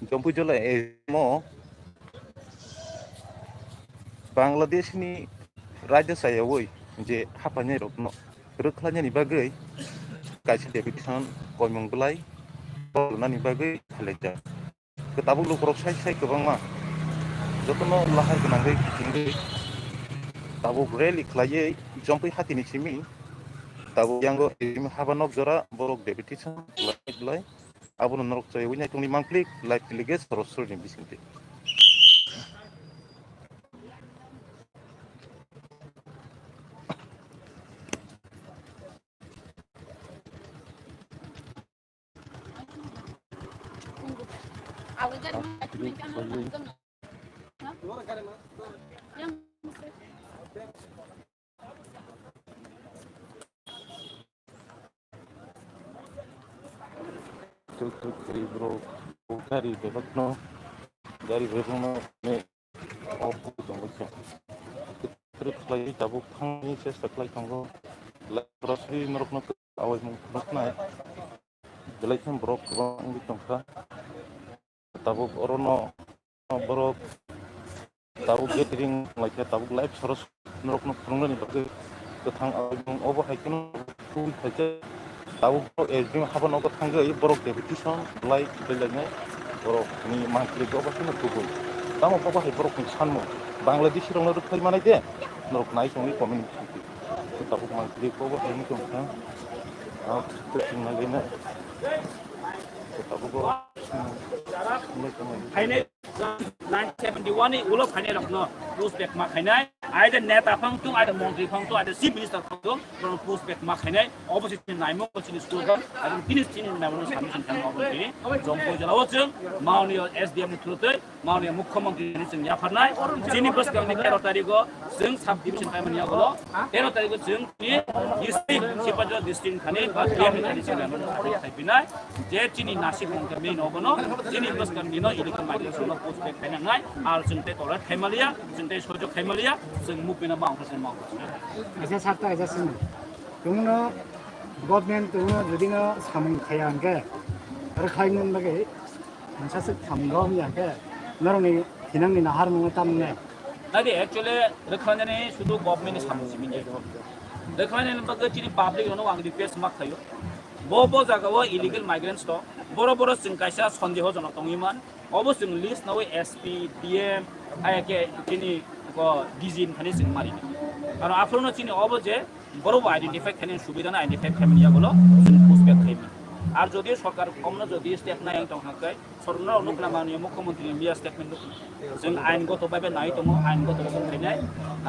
Jompujola emo Bangladesh ni Raja Sayawoi je hapanya rokno roklanya ni bagai kaisi deputation koimunglai na ni bagai khaleja ketabuk lukrok sai kebangma jotono lahar genangai kitinggai tabuk rally khlaye jompai hatini simi tabuk yango habanok jora borok deputation lai abun norok chai winya tungni mangklik live teleges rosol ni bisinte tuk bro dari bebakno ne opu tongso trip lagi tabuk thangni chesta klai tongo rosri norokno awai mung nakna belaikan brok bang di tongsa tabuk orono borok tabuk getting like tabuk live soros norokno prungni bagai kethang awai mung obo haikeno tul thaje tabuk ejim haban obo thanggai borok deputation like belanya borok ni mangklik obo sino kubul tamo papa hai borok sanmo Bangladesh rong norok khai manai de norok nai songni community tabuk mangklik obo haini tongsa tinggalina tabuk Haine 1971 ni ulo khane rakno prospect ma khainai aida neta phang tung aida mongri phang tu aida chief minister phang tu from prospect ma khainai opposition naimo chini school ga adum finish chini naimo submission kan obon ni jompo jalawo chung maunio SDM thrutai maunio mukhyamantri ni chung yafarnai chini bus kam ni 13 tarik go chung sub division kai mania golo 13 tarik go chung ni district chipajo district khane ba DM ni chung naimo thai binai je chini nasik mong me no bono chini bus kam ni no illegal migration no prospect khaina ngai al chung te tola thaimalia chung te sojo thaimalia chung mupina ma ong ma ese sarta ese sin tungno government tungno judino samung khayang ke rakhainun bage mansasak samgom ya ke noroni hinangni na harmung tamne nadi actually rakhanane sudu government ni samung simin je rakhanane baga chini public no ang request mak thayo bo jaga wo illegal migrants to boro chung kaisa sondeho jana tongiman obo chung list nawe SP DM ayake chini ko dizin khane chung mari aro afrono chini obo je বড় identify খানে সুবিধা না identify Familia গুলো পুষবেক খাইবি আর যদি সরকার কমনো যদি step নাই তং হাকাই সরকার অনুকনা মাননীয় মুখ্যমন্ত্রী মিয়া স্টেটমেন্ট जों आइनगतভাবে নাই দङ आइनगतভাবে খাইনাय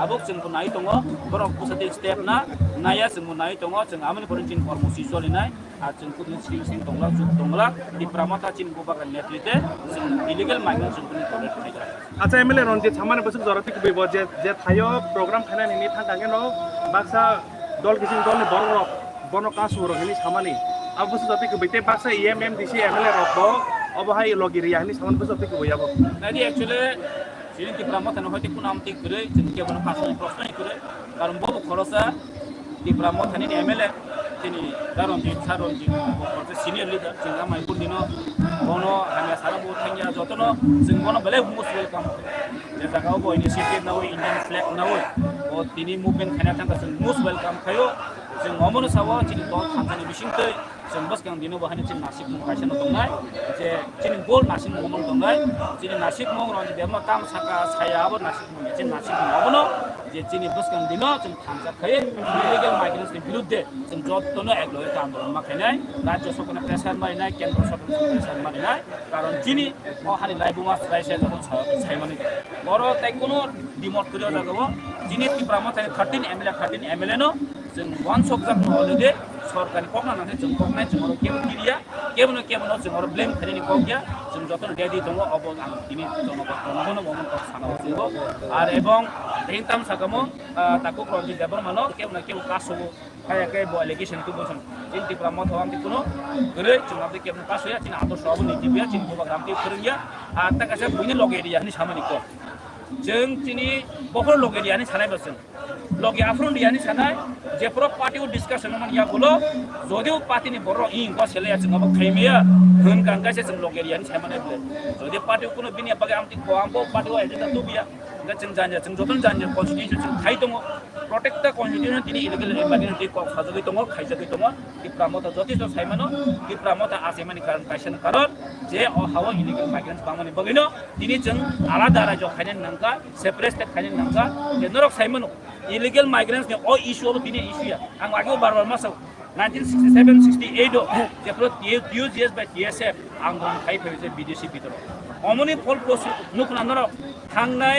আবক जोंखौ নাই দङ বড় পুসাতে স্টেপ না নায়া जों নাই দङ जों आमनि फरेन्सिक কর্মসূচি চলিনাय আর जों পুলিশ সিং দংলা जुग दंला दिप्रामाता चिन गोबागा नेतृत्वे जों इलिगेल माइग्रेशन पनि करेक्ट खाइजा আচ্ছা এমএলএ রঞ্জিত সামানে বছর জরতি কইব যে থাইও প্রোগ্রাম খাইনানি নি থাকাগে ন বাক্সা দল কিছু দল বন কাসু রহিনি সামানি अब बस जति कबैते बाक्सा एमएम डिसी एमएलए रखबो अब हाय लगिरिया नि सामान बस जति कबैयाबो नादि एक्चुअली सिनि दिप्रामाता नहति कुनाम थिक करे जों केबन फासनि प्रश्न करे कारण बो खरसा दिप्रामाता नि एमएलए तिनि दारनजित सारनजित बो सिनियर लिडार जों माइपुर दिनो बनो हाना साराबो थांगिया जतनो जों बनो बेले मोस्ट वेलकाम जे जागाव बो इनिशिएटिभ नाव इंडियन फ्लैग नाव ओ तिनि मुभमेन्ट खाना थांगा जों मोस्ट वेलकाम खायो जों अमनो सावा चिनि दल थांगानि बिसिंतै जों बस गां दिनो बाहानि चिन नासिक मुं खायसन दंनाय जे चिनि गोल नासिक मुं दंनाय चिनि नासिक मुं रंजि देमा ताम साका सायाबो नासिक मुं चिन नासिक मुं अबनो जे चिनि बस गां दिनो जों थांजा खाय इलिगेल माइग्रेन्ट्सनि बिरुद्धे जों जतनो एकलय आन्दोलन माखायनाय राज्य सरकारनि प्रेसार मारिनाय केन्द्र सरकारनि प्रेसार मारिनाय कारण चिनि हानि लाइबुमा रायसे जखन सायमानि बर ताइकुनो डिमोट करियो जागो चिनि तिप्रामाथानि 13 एमएलए नो जों वान सबजाक नहले सरकारनि कखना नाथाय जों कखनाय जों केबो किरिया केबो जों ब्लेम खालिनि कगिया जों जतन रेडी दङ अब आं दिनै जनगणमन मोमेन्ट सानाव जों आर एबं देंताम सागामो ताको प्रजि देबर मानो केबो कासो कायाकै बो एलिगेशन तो बोसन चिन्ति प्रमोद हम दिकुनो गरे जों आबे केबो कासोया चिन आदर्श अब नीतिबिया चिन गोबा ग्रामति फोरोंगिया आ ताकासे बुइनि लगेरिया नि सामानि को जों चिनि बहर लगेरिया नि सानाय बसन লগে আফরন দিয়ানি সানাই যে পুরো পার্টিও ডিসকাশন মান ইয়া বলো যদিও পার্টিনি বড় ইং বা ছেলে আছে নব খাইমিয়া হন কাঙ্গাসে जों লগে দিয়ানি সামানে যদি পার্টিও কোনো বিনিয়া বাগে আমতি কোয়ামবো পার্টিও এজেন্ডা দুবিয়া जों जानिया जों जतन जानिया कन्स्टिट्यूशन जों खाइ दङ प्रटेक्ट द कन्स्टिट्यूशन दिनै इलिगेल इमारजेन्सि क खाजगै दङ खाइजगै दङ कि प्रामता जतिसो साइमानो कि प्रामता आसेमानि कारण कायसन कारण जे हावा इलिगेल माइग्रेन्ट्स बांगनि बगैनो दिनै जों आलादा राज्य खायन नांगा सेपारेट खायन नांगा जे नरक साइमानो इलिगेल माइग्रेन्ट्स नि अ इशु दिनै इशुया आं लागियो बारबार मासाव 1967-68 जेफ्रो यूजीएस बाय टीएसएफ आंदोलन खाइफैजे विदेशी बिदर अमनि फल प्रोसेस नुखनानर थांनाय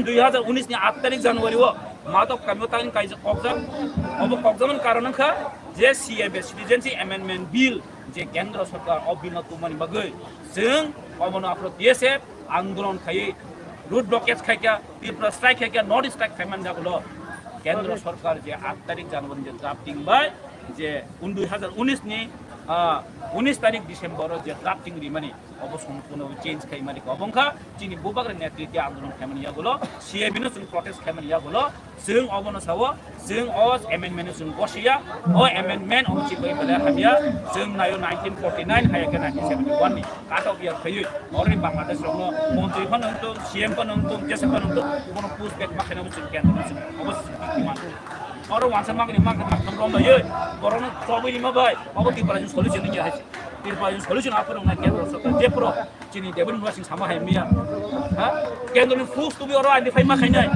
2019 नि 8 तारिख जनवरी वो मादक कामियोतानि काइज कगजाम अब कगजामन कारणखा जे सीएबी सिटिजेनशिप अमेंडमेंट बिल जे केंद्र सरकार अब बिल तुमानि बगै जों अबनो आफ्रो टीएसएफ आंदोलन खाइ रूट ब्लॉकेज खाइका तीव्र स्ट्राइक खाइका नॉर्थ स्ट्राइक खाइमान जागलो केंद्र सरकार जे 8 तारिख जनवरी जे ड्राफ्टिंग बाय जे 2019 नि 19 तारिख डिसेम्बर जे ड्राफ्टिंग रिमानि अब सम्पूर्ण चेंज खाइमानि गबंखा चिनि बुबाग्र नेतृत्व आंदोलन खाइमानि यागलो सीएबी नो जों प्रोटेस्ट खाइमानि यागलो जों अबनो सावो जों अस एमेंडमेंट जों बसिया अ एमेंडमेंट अ चिबै बले हामिया जों नायो 1949 हायके 1971 नि काट अफ इयार खैयो अरे बांग्लादेश रनो मन्त्रि फनंतो सीएम फनंतो जेसे फनंतो कोनो पुश बेक माखैनो जों केन्द्र जों अबस मान और वानसा मागनि मागथम रयो बरनो सबैनि माबाय अब तिरपाजों सल्युसन नि हाय तिरपाजों सल्युसन आफोर ना केन्द्र सरकार जे प्रो चिनि देबन वासिं सामा हाय मिया हा केन्द्रनि फुस तुबि अर आइडेन्टिफाइ माखैनाय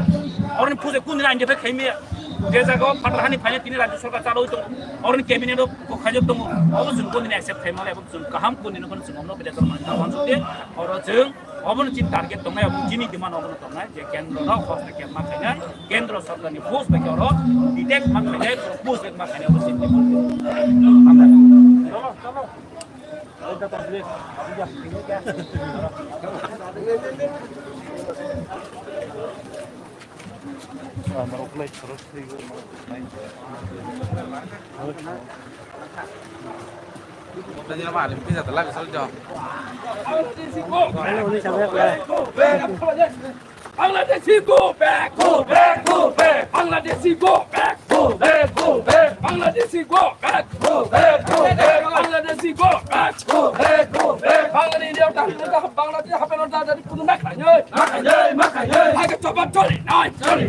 अरनि फुजे कुनि आइडेन्टिफाइ खाइमिया जे जागाव फाटराहानि फाइने तिनि राज्य सरकार चालौ दं अरनि कैबिनेट को खाजब दं अब जों कुनि एक्सेप्ट खाइमाले अब जों गाहाम कुनि न जों हमनो बेदा मानना वानसुते और जों अबन चिन टारगेट दंनाय अब जिनि डिमान्ड अबन दंनाय जे केन्द्र र खस्ते के माखैनाय केन्द्र सरकारनि फोर्स बेक अर डिटेक्ट माखैनाय फोर्स बेक माखैनाय अब सिन चलो चलो ओदा तबले अबिया Meroklay terus juga main. Tanya apa? Bisa telah bisa jauh. Bangladeshi go back, go back, go back. Bangladeshi go back, go back, go back. Bangladeshi go back, go back, go back. Bangladeshi go back, go back, go back. Bangladeshi dia dah Bangladesh apa nak dah dari pun makanya. Harga coba cari naik, cari.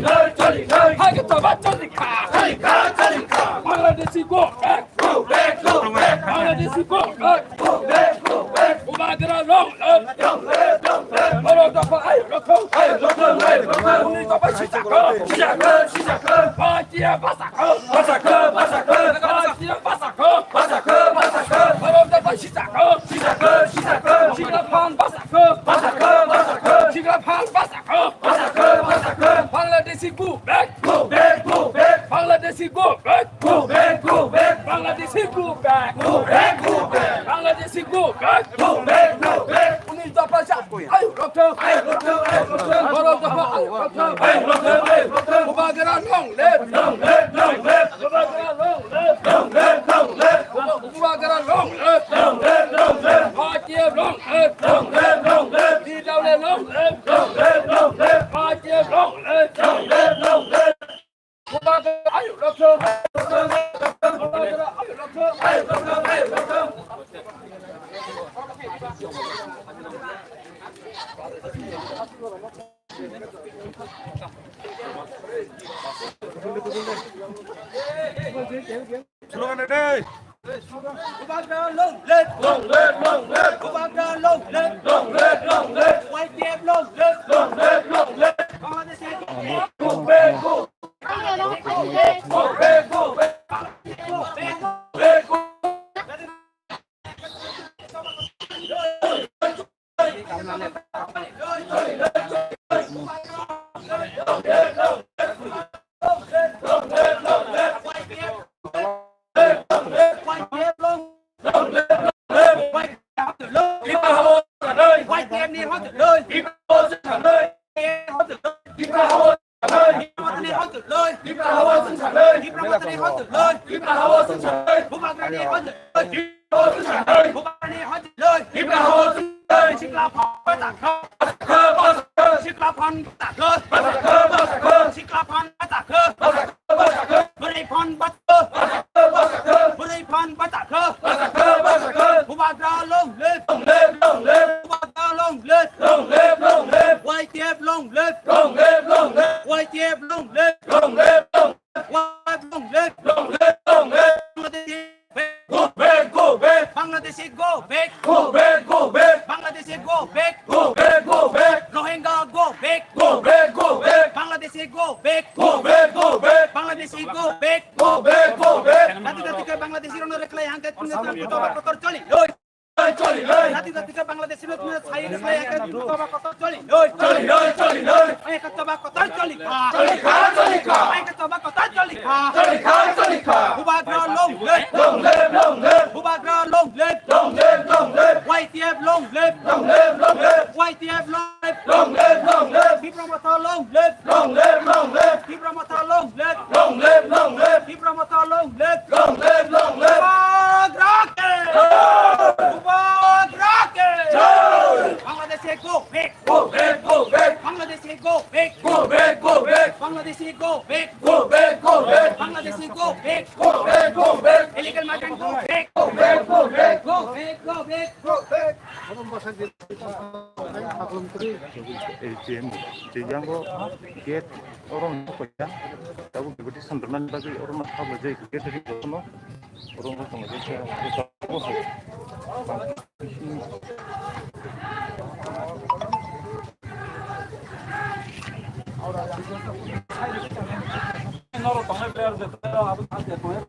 Harga coba cari ka. Bangladeshi go back, go back, go back. Bangladeshi go back, go back, go back. Ubagara long, Orang dapat ayo lokal. Ini dapat siapa? Bahagia masakan. Bahagia masakan. Orang dapat siapa? Silapan masakan. Silapan masakan. Bangladeshi go back. Bangladeshi go back. Bangladeshi go back. Bangladeshi go back. Ini dapat siapa? Ayo lokal. Orang dapat ayo lokal. Ubagara long live. Ubagara long live. Bahagia long live. Di dalam long live. Bahagia long live. Ubagara ayo lokal. Ubagara ayo lokal. Slogan deh. Ubagara long live. Ubagara long live. White Dev long live. Bangladesh go back. Bangladeshi go back. Go back, go back, Bangladeshi go back. go back, go back, Rohingya go back. go back, go back, Bangladeshi go back. go back, go back, Bangladeshi go back. go back, go back. জাতিকে বাংলাদেশের রেখলাই হাতে তুমি কত চলি চলি লই, জাতিকে বাংলাদেশের তুমি ছাই রেখলাই হাতে কত চলি চলি লই, চলি লই, এক তবা কত চলি চলি খা, চলি খা, এক তবা কত চলি চলি খা, চলি খা। Bubagra long live. Long live, long live, Bubagra long live. long live, long live, YTF long live. long live, long live, YTF long live. long live, long live, Bipramata long live. long live, long live, Bipramata long live. long live, long live, Bipramata long live. long live, long live. Bubagra Bangladesh go back. Go back, go back, Bangladesh go back. go back, go back, Bangladesh go back. go back, go back, Bangladesh go back. go back, go back, Illegal migrant go back. go back, go back, Go back. Go back. go back. AGM yang go get orang apa ya? Tahu begitu sendirian bagi orang apa aja get dari sana orang apa aja kita 너로 동네 배우를 들어 아버지한테 동네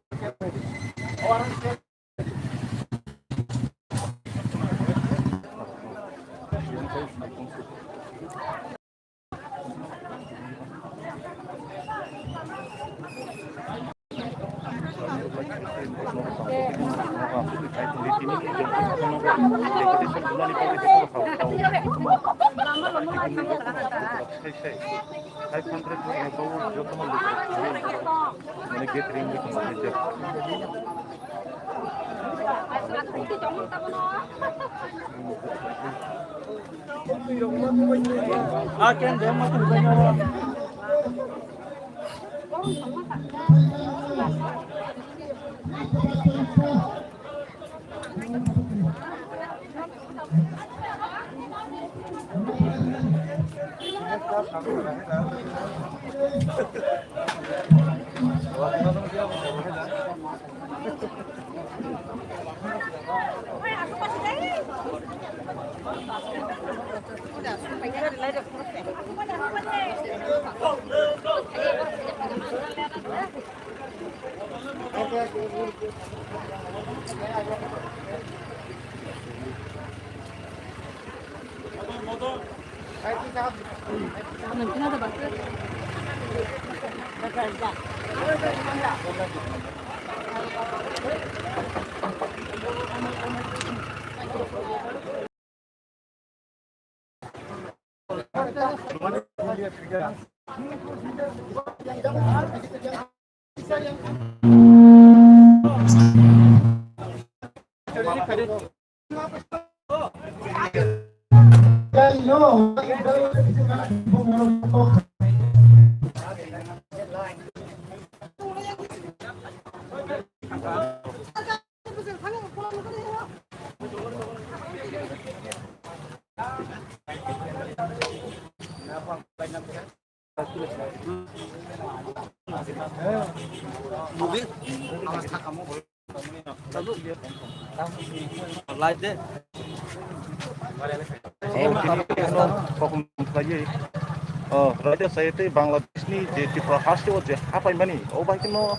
Raja saya itu Bangladesh ni jadi prahasnya je apa ini? Oh baik no,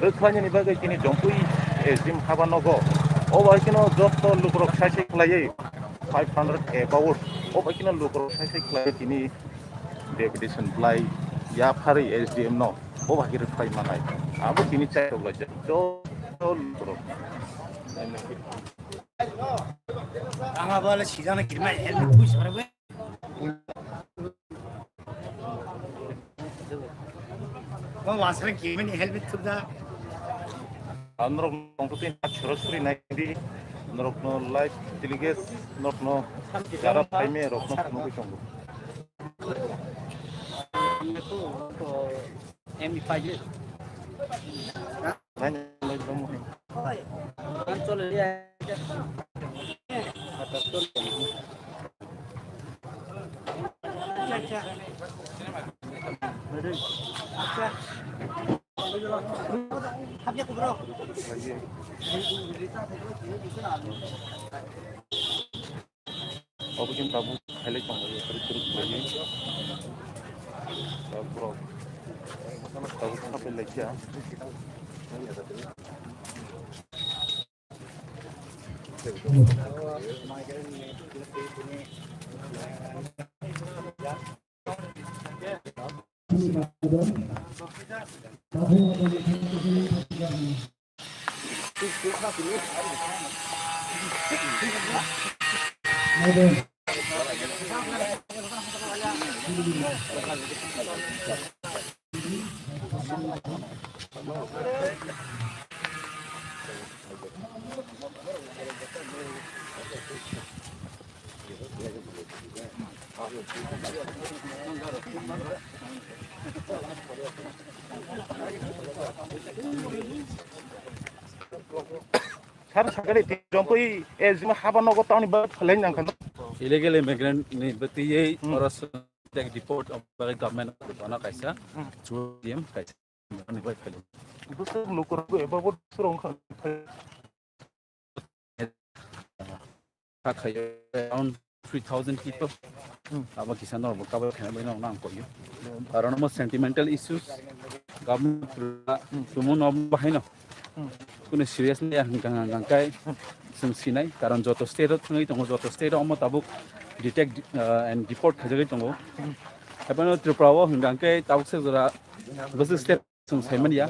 rekannya ni bagai kini jompui Jim Havanogo. Oh baik no job to lukrok saya kelai 500 about. Oh baik no lukrok saya kelai kini deputation kelai ya hari SDM no. Oh baik rekai mana? Abu kini saya belajar. Jo lukrok. Angga bala 시장에 길만 헬멧 부시 말고 와서는 기분이 헬멧 튼다 Norok nongkutin churros free naidi, norok no life tiliges, norok no cara time norok no nongku chongo. MB5 Hanya lagi kamu. kan চলে যায় 어부긴 다부 할래 정도 그렇게 되지. 앞으로 다부 카페 렉이야. Har sagale jompoi ezima haba nogo tawni ba phalen nang kan illegal immigrant ni bati oras tek deport of the government bana kaisa chudiam kaisa ni bai phale busur nukur go eba bot surong khan tak around 3,000 people aba kisan or bakaba khana bai na ko yo karon mo sentimental issues government tumun ob bahina কোনো seriously গাঙ্গাই जों सिनाय कारण जत स्टेटआव थाङै दङ जत स्टेटआव अमा Tabuk detect end report खाजोगै दङ एबानो त्रिपुराव गांकै Tabuk सेजरा बस state जों साइमनिया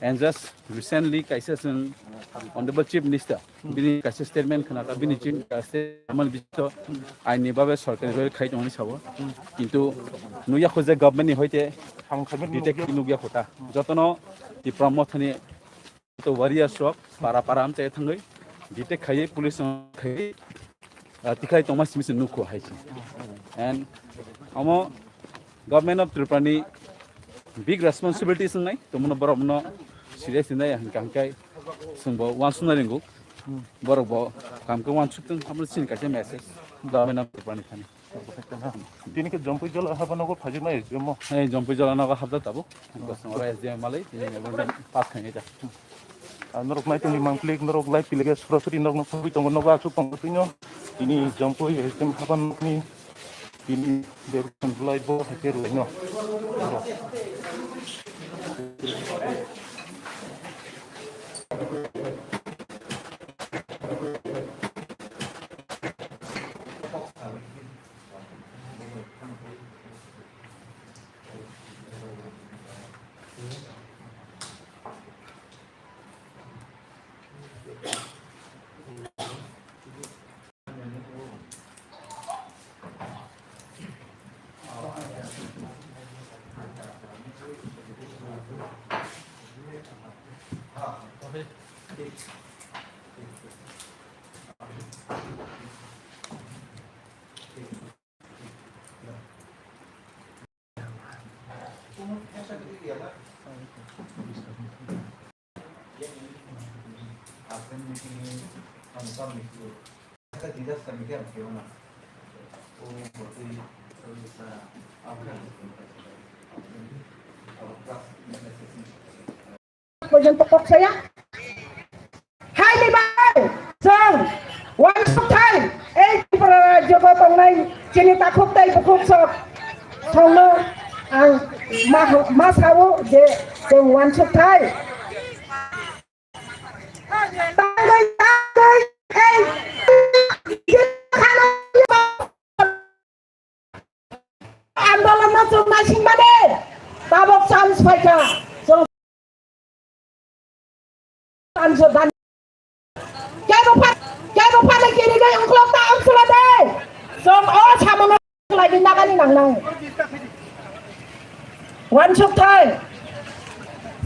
एन्ड जस्ट रिसेन्टली काइसे जों अनरेबल चिफ मिनिस्टार बिनि काइसे स्टेटमेन्ट खोनाता बिनि चिफ स्टेटमेन्ट बिथ आइनि बाबे सरकारनि खाइ दङनि साबो किन्तु नुया खोजे गभर्नमेन्टनि हयते डिटेक्ट नुया खोता जतनो त्रिपुरा मथनि तो वारिया शॉप पारा हम चाहे थंगई डिटेक्ट खाई पुलिस खाई तिखाई तो मस्त मिस नुको है एंड हम government of Tripura big responsibilities नहीं तो मन बर मन सीरियस नहीं हंकाई संबो वांसुना रिंगो बर काम को वांसुतन हम सिन काचे मैसेज गवर्नमेंट ऑफ त्रिपुरा खानी তিনি কে জম্পই জল হাবা নগো ফাজিমা এজমো এই জম্পই জল নগো হাবদা তাবো গসংরা এসডিএম মালাই তিনি পাস খাই যা norok nai tuni mangklik norok lai pilege surasuri norok nopui tongo nogo asu tongo pinyo ini jompoi ezem haban ni ini berkan bulai bo haker laino Pwede pokok saya. Hai di bawah, sang, one time, para Joko Panglai, sini takut tay pokok sok, sama, ang mas kawo je one time. Tanggay, Andolan masuk masing mana? Tabok sans fajar. Dan jangan lupa lagi ni guys ungklok tak ungklok deh. Som sama lagi nak ni nang. One shot Thai.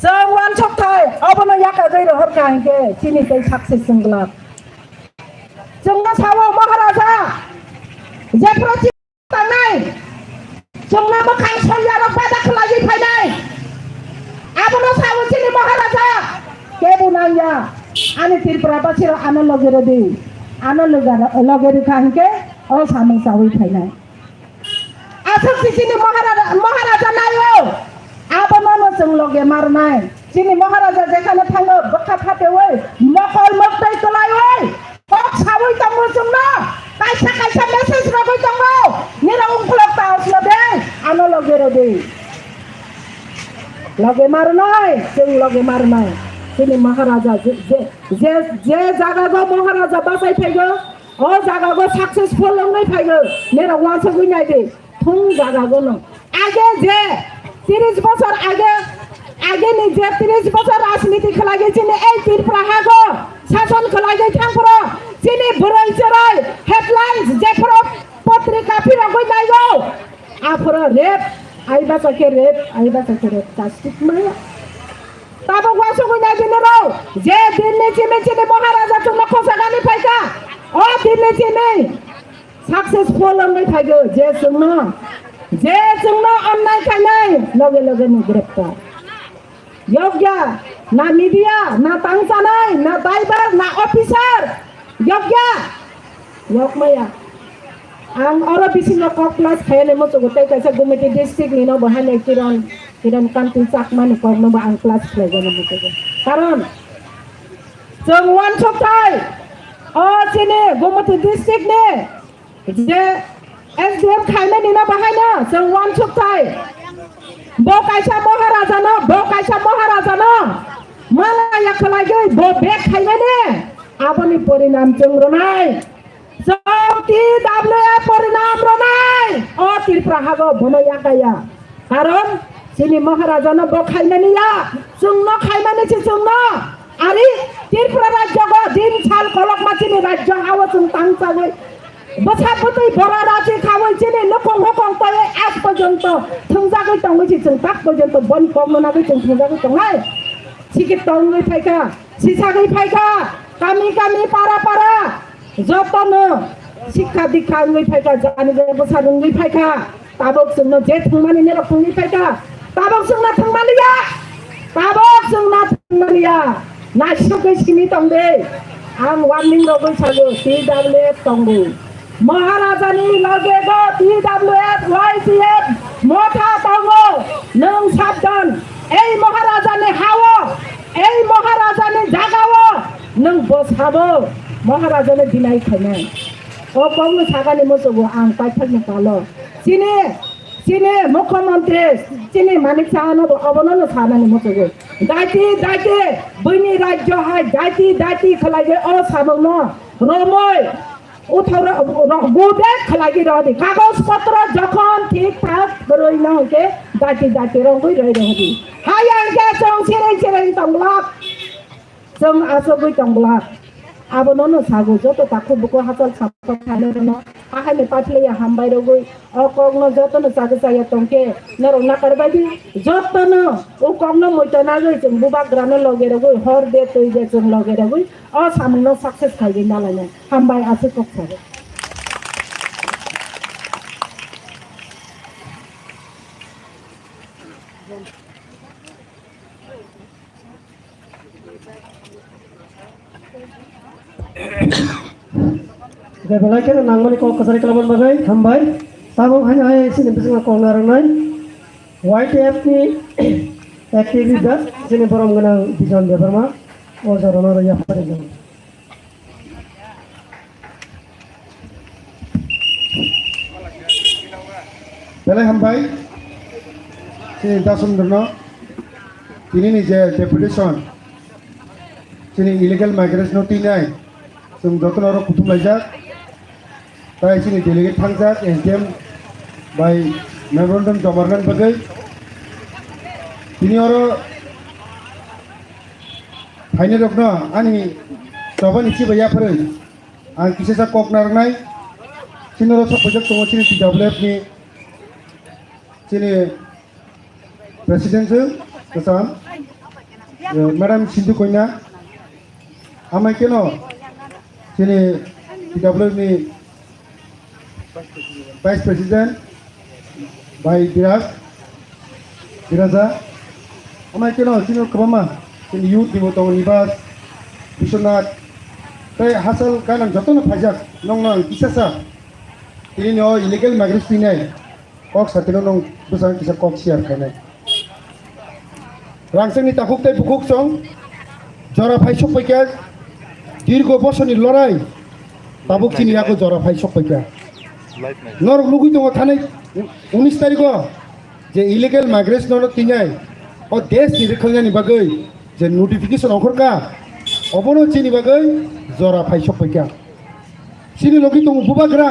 One shot Thai. Apa nak yak ada di luar kain ke? Sini kita sukses senggelap. Jangan sawo Maharaja. Jeprosi tanai. Jangan makan sayur pada lagi pada. Apa nak sawo sini Maharaja? Kebunanya, ane Tripura pasir ane logere di, ane logere kahke, oh sameng sawi thayna. Asal sini Maharaja nayo, apa nama जों लगे मारनाय जोंनि महाराजा जेखाने थाङो बोखा फाटेवै मखल मक्तै तलायवै cock सावै दङ जोंनो कायसा कायसा message रगै दङ निरा उंखलक तावस्ल दे आनो लगे रदे लगे मारनाय जों लगे मारनाय जोंनि महाराजा जे जागागो महाराजा बासाय फैगो ओ जागागो सक्सेसफुल लंनै फैगो निरा वासो गइनाय दे थुं जागागो नं आगे जे 30 বছর আগে নিজে 30 বছর রাজনীতি খেলাগে চিনি এই তীরপ্রাহাগো শাসন খেলাগে থাংপুর চিনি বুড়াই চরাই হেডলাইন্স যেফর পত্রিকা ফিরাগৈ নাইগো আফর রেপ আইবাসাকে রেপ কাস্টিক মায়া তাবো ওয়াসো গইনা দিনরো যে দিনে চিনি মহারাজা তুমি খসাগানি ফাইকা ও দিনে চিনি সাকসেসফুল লঙ্গৈ ফাইগো যে जोंनो अन्नाय खायनाय लगे लगे नो ग्रेप्तार योग्य ना मीडिया ना तांसानाय ना ड्राइवर ना ऑफिसर योग्य योगमया आं अरो बिसिनो कक क्लास खायने मो गते कैसे गुमेटी डिस्ट्रिक्ट निनो बहाने किरण कान्ति चाकमानि करनो बा आं क्लास खायगोन मो कारण जों वान सप्ताह अ चिनि गुमेटी डिस्ट्रिक्ट ने जे SDM खायने निना बाहायनो जों वान सप्ताह बकायसा महाराजानो मालाया खलागै ब बेग खायने ने आबनि परिणाम जों रनाय जोंति दाबले परिणाम रनाय अ तिरप्राहागो बनया गाया कारण जोंनि महाराजानो ब खायने निया जोंनो खायमाने जोंनो आरि तिरप्रा राज्यगो दिन साल कलक माचिनि राज्य हाव जों तांसागै बसापतै बरा राजि खावै चिनि नखं हखं तय आज पर्यंत थंजागै दङै जों ताक पर्यंत बन कमनागै जों थंजागै दङै सिकित दङै फायका सिसागै फायका गामि पारा जतनो शिक्षा दीक्षा गै फायका जानि बसा दङै फायका ताबक जोंनो जे थंमानि ने रखङै फायका ताबक जोंना थंमालिया नासिगै सिनि दंदे आं वार्निं रगै सागो TWF दंगो महाराजानि लगेगो TWF YCF मथा दङो नों साबधान এই महाराजानि हावो এই महाराजानि जागावो नों बसाबो महाराजानि दिनाय खायनाय ओ पावनो सागानि मोसोगो आं पाइफालनि कालो सिने मुख्यमंत्री सिने मानिक सानो अबनो सानानि मोसोगो दाइति बैनि राज्य हाय दाइति खलागे ओ साबनो रमय उठाउर गुदे खलागी रहदि कागज पत्र जखन ठीक ठाक रइन होके दाइति रंगै रहदि हाय आंके जों सेरै तंगलाक जों आसबै तंगलाक आबनो सागो जतो ताखु बुको हासल सापा खाने न आहाने पाथलेया हामबाय रगै अकगनो जतनो सागो साया तंके नरना करबादि जतनो ओ कगनो मोइतना गै जों बुबाग्रानो लगे रगै हर दे तै दे जों लगे रगै अ सामनो सक्सेस खाइगै नालायनो हामबाय आसे कक्सारे Belajar nangmani kau kesari kelaman bagai hambai, tamu hanya sini bisa kau naranai, YTF ni aktivitas sini borom genang bijan beberma, ojar orang raya pada jam. Belai hambai, sini dasum derno, ini ni je deputation, sini illegal migration notinai, sum jotono orang kutum lajak. তাই চিনি delegate থাকজাক SDM by memorandum জমারনান বাগৈ তিনি আরো ফাইনে রকনো আনি সবাই নিচে বাইয়াফोर आं किसेसा कक नारनाय चिनरो सपोजक दङ चिनि TWF नि चिनि प्रेसिडेन्ट गोसाम मैडम सिन्धु कन्या आमाय केन चिनि TWF नि Vice President by Diraja amai keno sino kabama sini youth dibotong nibas bisonat tai hasal kanang jotono phajak nong kisasa ini no illegal migration nai kok satino nong besar kisa kok siar kanai রাংসাংনি তাকুকতাই বুকুকসং জরাফাই সপাইকা দীর্ঘ বছরনি লড়াই তাবুক চিনি আগো জরাফাই সপাইকা life নাই নরক লুগুই দङ थानाय 19 तारिख जे illegal migration तिङाय ओ देश नि रोखोमनि बागै जे नोटिफिकेशन ओखरका अबनो चिनि बागै जरा फाइ सपाइका सिनि लगी दङ बुबाग्रा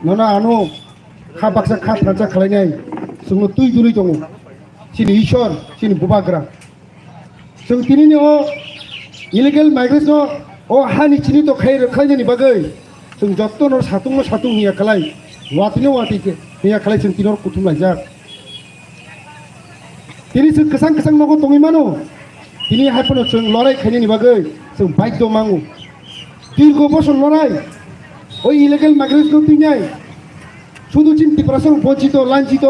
नना आनो खा बाक्सा खा थाजा खालायनाय जोंनो तुइ दुलै दङ सिनि ईश्वर सिनि बुबाग्रा जों तिनिनि ओ इलिगेल माइग्रेशन ओ हानि चिनि तो खाइ रोखायनि बागै जों जत्न सातुं हिया खालाय वातिनो वातिके हिया खालाय जों तिनर कुथुम लायजाक तिनि जों गोसां गोसां नगो दङै मानो तिनि हायफोनो जों लड़ाई खायनि बागै जों बाध्य मांगो दीर्घ बছর लड़ाई ওই ইলিগেল মাইগ্রেশন তিङाय শুধু চিন্তি প্রশ্ন বঞ্চিত লাঞ্ছিত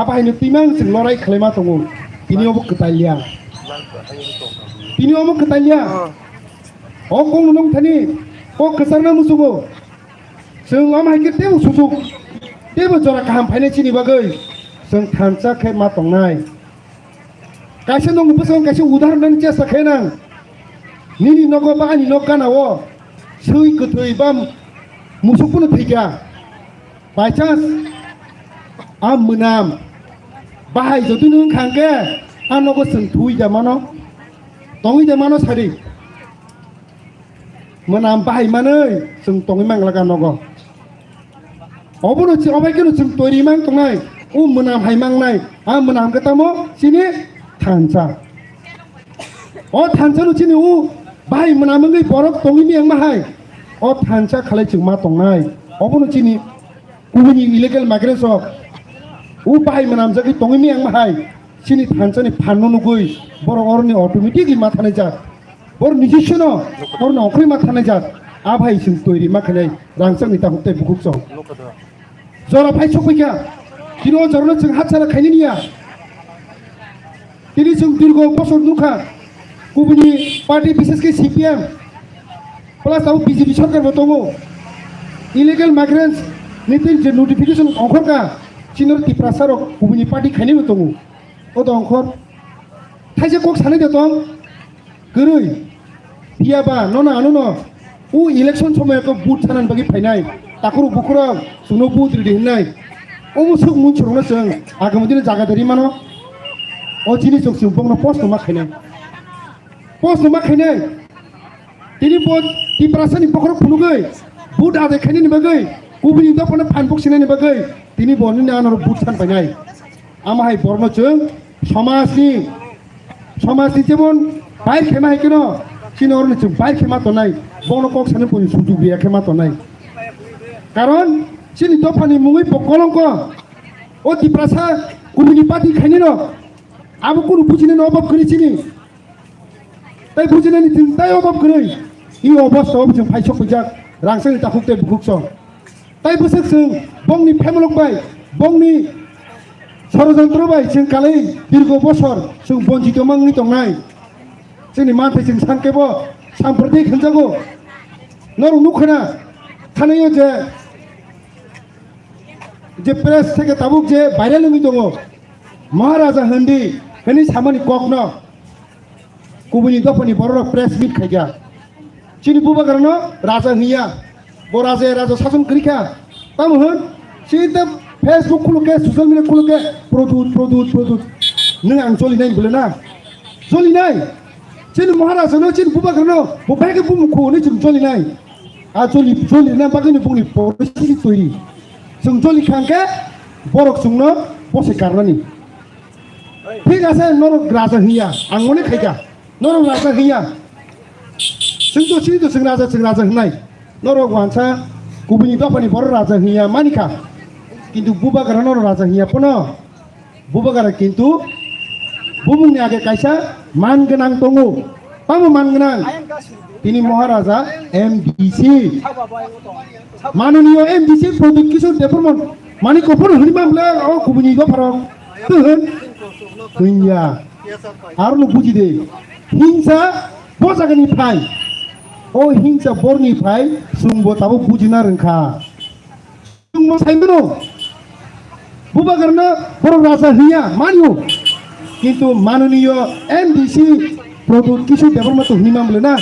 আবাইনো তিমাং जों लड़ाई खालायमा दङ तिनि अबो कतालिया तिनि अबो कतालिया अ कं नं थानि क कसरना मुसुगो जों आमाइके तेबो सुसुक तेबो जरा गाहाम फायनाय चिनि बागै जों थानसा खे मा तंनाय कासे नं बसं कासे उदाहरण चेष्टा खेनां निनि नगो बा आनि नगानाव सै गथै बा मुसुकपुनो थैगा बाय चान्स आ मोनाम बाहाय जदि नों खांगे आ नगो जों थुइदा मानो तंइदा मानो सारि मोनाम बाहाय मानै जों तङै मांलागा नगो अबनो छि अबायकेनो जों तोरि मां तंनाय उ मोनाम हाय मांनाय आ मोनाम गतामो सिनि थानसा अ थानसानो चिनि उ बाहाय मोनामङै बरक तङैनि आं माहाय अ थानसा खालाय जों मा तंनाय अबनो चिनि गुबुननि इलिगेल माइग्रेशन उ बाहाय मोनाम जगै तङैनि आं माहाय सिनि थानसानि फाननो नुगै बर अरनि अटोमेटिकलि मा थानाय जा बर निजिसनो बर नखरै मा थानाय जा आभाय जों तोरि मा खालाय रांसां निता हुक्ताय बुकुकसं लोकदा जरा फाइ सपाइका किनो जरनो जों हातसारा खायनिया तिनि जों दीर्घ बছর नुखा गुबुननि पार्टी विशेषकै सीपीएम प्लस आउ बीजेपी सरकारबो दङ इलिगेल माइग्रेन्ट्स नितिन जे नोटिफिकेशन अंखरका चिनर तिप्रासार गुबुननि पार्टी खायनिबो दङ ओ दंखर थाइसे कक सानै दं गरै बियाबा नना आनो उ इलेक्शन समयको बुथ सानान बागि फाइनाय ताखरु बुखरा सुनो बुथ रेडी होननाय ओ मुसुक मुनचरनो जों आगामदिनो जागादारि मानो ओ जिनि जों सुबंनो पोस्ट मा खायनाय पोस्ट मा खायनाय तिनि बुथ तिप्रासानि बखर फुनुगै बुथ आदे खायनि बागै गुबुननि दफानो फानबक सिनायनि बागै तिनि बनिनि आनर बुथ सान फाइनाय आमाहाय बरनो जों समाजनि जेमन बाइर खेमा हेकेनो चिनरनो जों बाइर खेमा तनाय बनो कक सानो पनि सुजु गैया खेमा तनाय कारण चिनि दफानि मुङै बकलंक ओ तिप्रासा गुबुननि पार्टी खायनिनो आबो कुनु बुजिनो अभाब करि चिनि ताइ बुजिनायनि जों ताइ अभाब करै इ अबस्थायाव जों फाइसक फैजाक रांसानि ताकुकते बुकुकसं ताइ बोसोर जों बंनि फेमलक बाय बंनि षড়যন্ত্র बाय जों कालै दीर्घ बছর जों बन्जित मांनि तंनाय जोंनि मानथाय जों सानकेबो सामप्रति खनजागो नरु नुखना थानायो जे प्रेस থেকে ताबुक जे भाइरेल नङि दङ महाराजा हन्दी हनि सामानि ककन गुबुननि दफानि बर प्रेस मिट खायगा चिनि बुबागारनो राजा हिया ब राजा शासन करिखा ताम होन सिदा फेसबुक खुलुके सोशल मीडिया खुलुके प्रदूत नों आं जलिनाय बोलेना जलिनाय चिनि महाराजानो चिनि बुबागारनो बबायके बुमुखौ नै जों जलिनाय आ जलिना बागैनो बुंनि परिस्थिति तैरि जों जलि खांके बरक जोंनो बसे गारनानि ठीक আছে नरक राजा हिया आं मने खायगा नरक राजा हिया जों जों राजा होननाय नरक वानसा गुबुननि दफानि बर राजा हिया मानिखा किन्तु बुबागारा नरक राजा हिया पनो बुबागारा किन्तु बुमुंनि आगे कायसा मान गोनां दङ पामो मान गोनां तिनि महाराजा एमडीसी माननीय एमडीसी प्रदीप किशोर देवबर्मन मानि कफर हनि मामला ओ गुबुननि दफाराव होन गैया आरो बुजि दे हिंसा बजागनिफ्राय ओ हिंसा बरनिफ्राय सुंबो ताबो बुजिना रोंखा सुंबो साइमनो बुबागारनो बर राजा हिया मानियो কিন্তু মাননীয় এমডিসি প্রদূত কিছু ডেভেলপমেন্ট হিমাম বলে না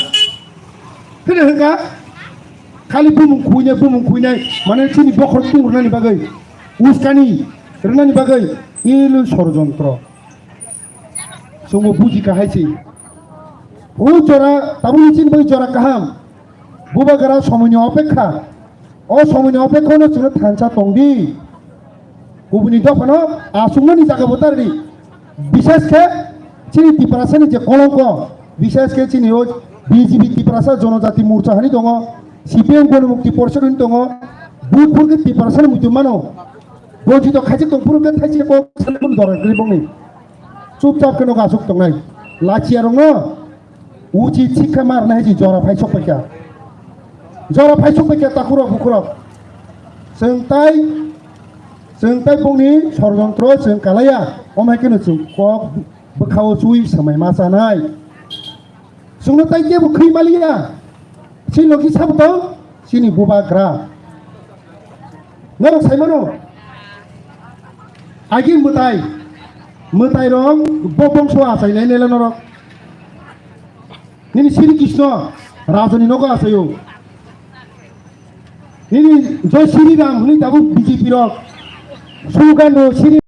কেন হেঙ্গা খালি বুমুং খুইনাই মানে চিনি বখর তুংরনানি বাগै উস্কানি রনানি বাগै ইলু ষড়যন্ত্র সঙ্গ বুঝি কাহাইছি ও জরা তাবুনি চিন বই জরা কাহাম বুবাগারা সময়নি অপেক্ষা অসময়নি অপেক্ষানো ছিল থানসা তংদি গুবুনি দফানো আসুংনানি জায়গা বতারি বিশেষকে চিনি ত্রিপুরাসানি যে কলঙ্ক বিশেষকে চিনি ও বিজেপি ত্রিপুরাসা জনজাতি মোর্চা হানি দङ সিপিএম গণমুক্তি পরিষদ হানি দङ বুটফুরকে ত্রিপুরাসানি মুতুমানো বঞ্চিত খাইছে দंफुरके थाइसे को सालबुन दरगरि बंनि चुपचाप केनो गासुक दंनाय लाचिया रङ उचित शिक्षा मारना है जरा फाइसक पैका ताकुरक बुकुरक जों ताइ बंनि षड़यंत्र जों कालाया अमायकेनो जों कक बोखाव सुइ समय मा जानाय जोंनो ताइ जेबो खैमालिया सिलगि साबतो सिनि बुबाग्रा नरक साइमानो आगि मोताय रं बंश आसायनाय नेला नरक निनि श्री कृष्ण राजनी नग आसायो निनि जय श्री राम हुनि दाबो बीजेपी रक सुगानो श्री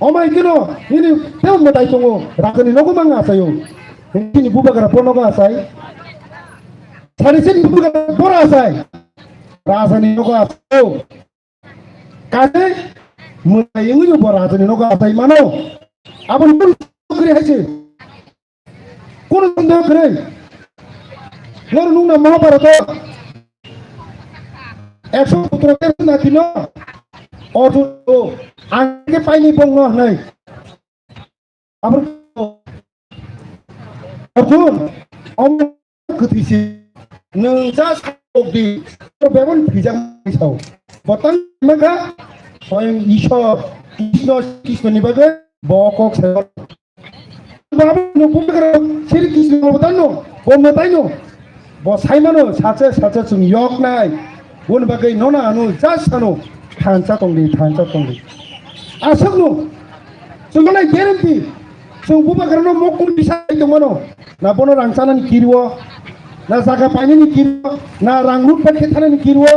अमाय केनो निनि तेम मोताय दङ राजनी नग मां आसायो निनि बुबाग्रा बनग आसाय सारिसे बुबाग्रा बर आसाय राजनी नग आसायो काने मोताय इंगु बर राजनी नग आसाय मानो आबन करे हाइसे কোন সন্দেহ করে নর নুনা মহাভারত 117 না দিন অর্জুন আগে পাইনি বঙ্গ নাই আবার অর্জুন অমৃতিসি নংসা সাবদি বেবন ফিজাং সাও বতন মাগা স্বয়ং ঈশ্বর কৃষ্ণনি বাগে বকক সেবা बाबु बुबाग्रा श्री कृष्ण बतानो बोमताइनो बसाइमानो साचे जों yok नाय बन बागै नना आनु जासानो थानसा तंगि आसगनो जोंलाय गेरेन्टि जों बुबाग्रानो मकुल बिसाइ दंमोनो ना बनो रांसानानि किरिवो ना जागा पाइनानि किरिवो ना रां लुट पाकेटानानि किरिवो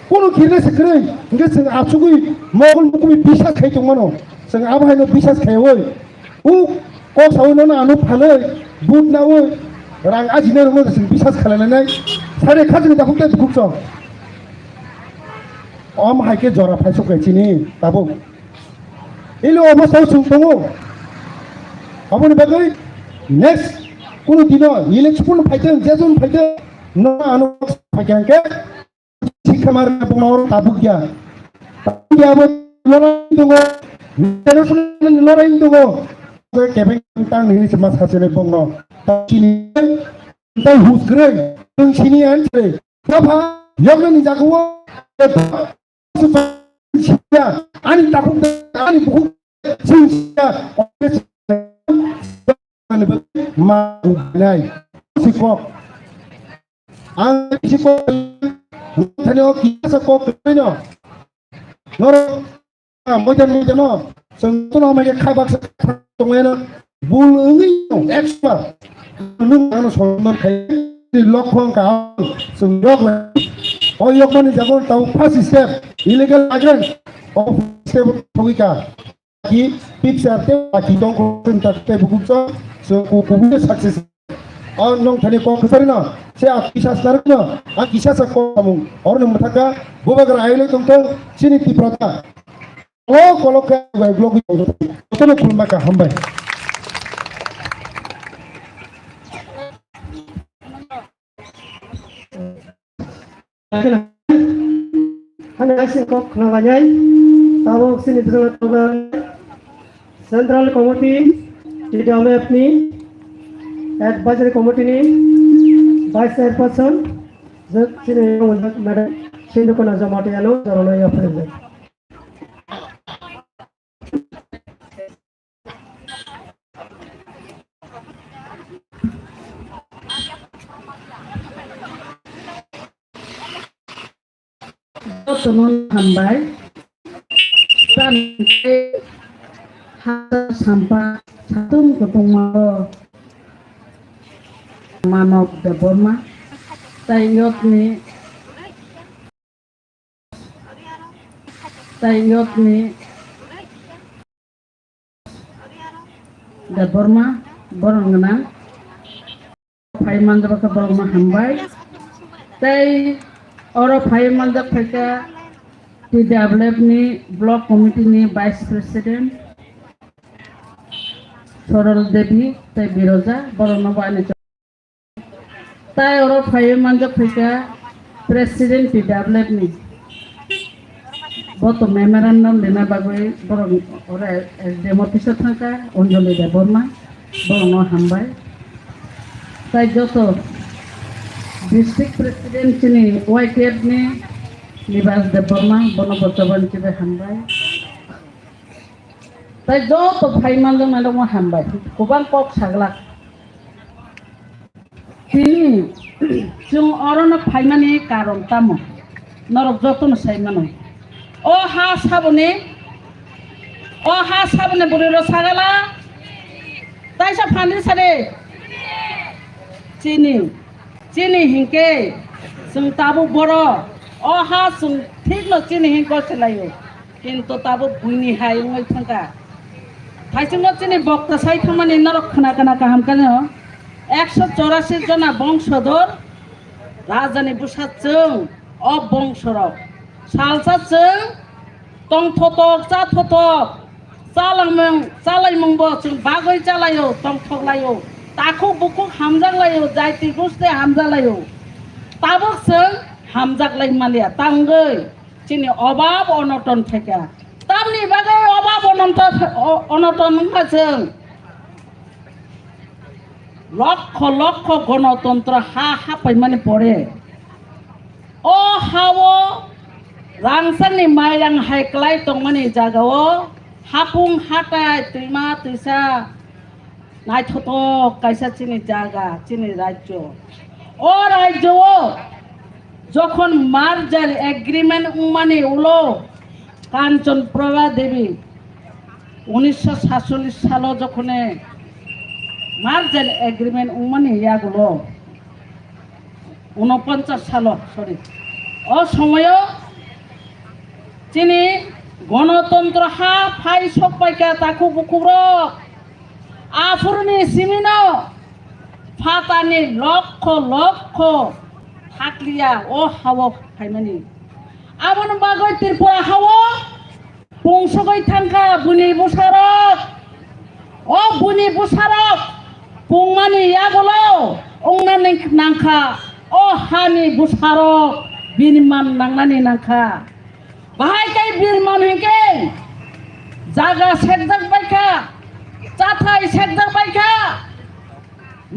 कोनो किरना सकरै इंगे जों आसुगै मगल मुकुमि बिसास खाइ दंमोनो जों आबाहायनो बिसास खायवै उ कक सावनो आनु फानो बुट नावो रां आजिनो रोङो जों बिसास खालायनानै सारे खाजों दाखुते दुखुसो अम हाइके जरा फाइसक गायचिनि दाबो इलो अबस्थायाव जों दङ अबनि बागै नेक्स्ट कोनो दिनो इलेक्शन फाइदों जेजन फाइदों न आनु फाइगांके शिक्षा मारना बुंनाव दाबुगिया दाबुगियाबो लराय दङ नेशनेल लराय दङ केबें तां नि समाज हासेले बंनो ताकिनि ताइ हुसग्रै जों सिनि आनसे बाबा यगनि जागौ सिया आनि ताखु आनि बुखु सिया मा नाय सिकक आं सिकक थानो किसा कक नयो नर मोजां जों तो मागे खाबाक दंनो बुलङै एक्सपार्ट नों आनो सनमान खाय लखं का जों यगनि जागो ताव first step illegal migrant of step थगिका कि पिक्चर ते बाकी दं जों ताते बुकुसो जों कुबुने सक्सेस और नों थाने को खसरिना से आकिसास नारनो आकिसास को और नों मथाका बुबाग्रा आइले दंतो सिनि तिप्रता ओ कलके ग्लोगि तने खुलमाका हमबाय Hanya asyik kok nanganyai, tahu sini bisa tahu Central Committee di dalam ni, Advisory Committee ni, Vice Chairperson, sini Madam sini ko na jamati alo, jalan ya President. Semua hambai dan sampah satu ketemu manok de Burma tayot ni de Burma borong na phai mandra ka Burma hambai tay oro phai mandra phaka di develop ni block committee ni vice president Sorol Devi tay Biroja borong na bani tay oro phai mandra phaka president di develop ni boto memorandum dena bagoi borong ora demo office thaka Anjali de Burma borong na hambai tay joto district president chini YKF ni Nibas de Burma bono botaban chibe hambai tay joto phaiman jong na mo hambai kubang pok saglak tini jung orona phaimani karon tamo norok joto no saimano o ha sabone buriro sagala tay sa phani sare chini hingke sung tabu boro o ha sung thik lo chini hingko chelayo kintu tabu buini hai ngai thangka thaisung chini bokta sai thamani narok khana kana kaham kana 184 jona bongshador rajani busachung o bongshorok salsachung tongthotok cha thotok chalai mongbo chung bagoi chalayo tongthoklayo taku buku hamjak layo jaiti guste hamjak layo tabuk seng hamjak lai malia tanggei chini obab onoton theka tamni bagai obab onoton ngajeng লক্ষ গণতন্ত্র হা পাইমানে পড়ে ও হাও রাংসানি মাইরাং হাইক্লাই তংমানি জাগাও হাপুং হাটাই তুইমা তুইসা নাইথতক কাইসা চিনি জায়গা চিনি রাজ্য ও রাজ্য যখন মার্জার এগ্রিমেন্ট মানে উলো কাঞ্চন প্রভা দেবী 1947 সাল যখন মার্জার এগ্রিমেন্ট মানে ইয়াগুলো 49 সাল সরি ও সময় চিনি গণতন্ত্র হা ফাই সব পাইকা তাকু বুকুর আফুরনি সিমিনো ফাতানি লক্ষ থাকলিয়া ও হাওয়া ফাইমানি আবন বাগৈ ত্রিপুরা হাওয়া পংসগৈ থাঙ্কা বুনি বুসারক ও বুনি বুসারক পুংমানি ইয়াগুলো ওংনানি নাংখা ও হানি বুসারক বিনিমান নাংনানি নাংখা বাহাই কাই বিরমান হেকে জাগা সেকদাক বাইকা চাথাই সেকদাক বাইকা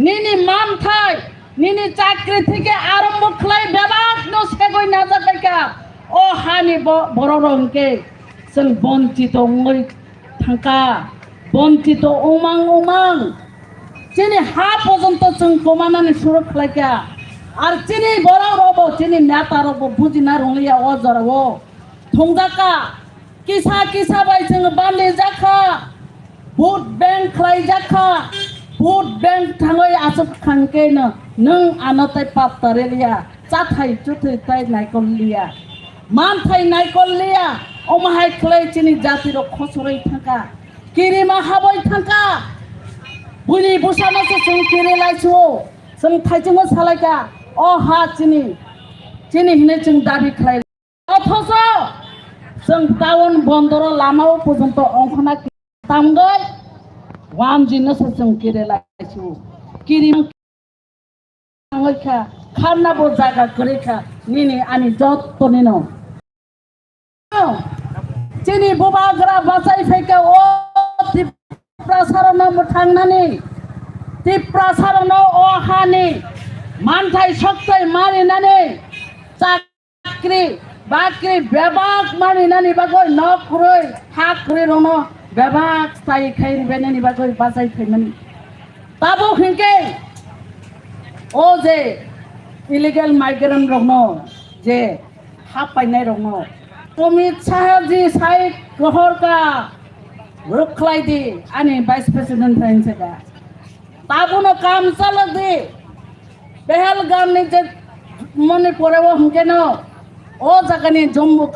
নিনি মান থাই নিনি চাকরি থেকে আরম্ভ খাই বেবাক ন সেগই না যাবাইকা ও হানি বড় রংকে जों বঞ্চিত ওই থাকা বঞ্চিত উমাং চিনি হা পর্যন্ত जों কমানানি শুরু খাইকা আর চিনি বড় রব চিনি নেতা রব বুঝিনা রংলিয়া ও জরাও থংজাকা কিসা বাই जों বান্দি জাখা ভোট ব্যাংক খাই জাখা ভোট ব্যাংক থাঙ্গই আসব খাংকে নং আনতাই পাত্তারেলিয়া চাথাই চুথৈ তাই নাইকলিয়া মান থাই নাইকলিয়া ওমাহাই খলাই চিনি জাতির খসরই থাকা কিরিমা হাবই থাকা বুনি বুসানাসে जों किरिलाइছো जों थाइजों सालायका अ हा चिनि हिने जों दाबि खालाय अथच जों टाउन बन्दर लामाव पर्यन्त अंखना तामगै वान जिनसो जों किरिलाइছো किरिम खारनाबो जायगा गरैखा निनि आनि जत्तनिनो चिनि बबाग्रा बासाय फैका ओ टिप्रासारनाव थांनानै टिप्रासारनाव अ हानि मानथाय सक्तै मारिनानै चाकरि बाकरि बेबाक मारिनानै बागै नखरै हाखरै रन बेबाक स्थायी खाइ बेनानि बागै बासाय फैमोन ताबो हिंके ओ जे इलिगेल माइग्रेंट रनो जे हापायनाय रनो अमित शाह जी साइड गहर का Ruklaidi, ani Vice President Prensaga. Tabuno kam saladi. Pehelgam ni je mone porewo humkeno. O jagani Jammu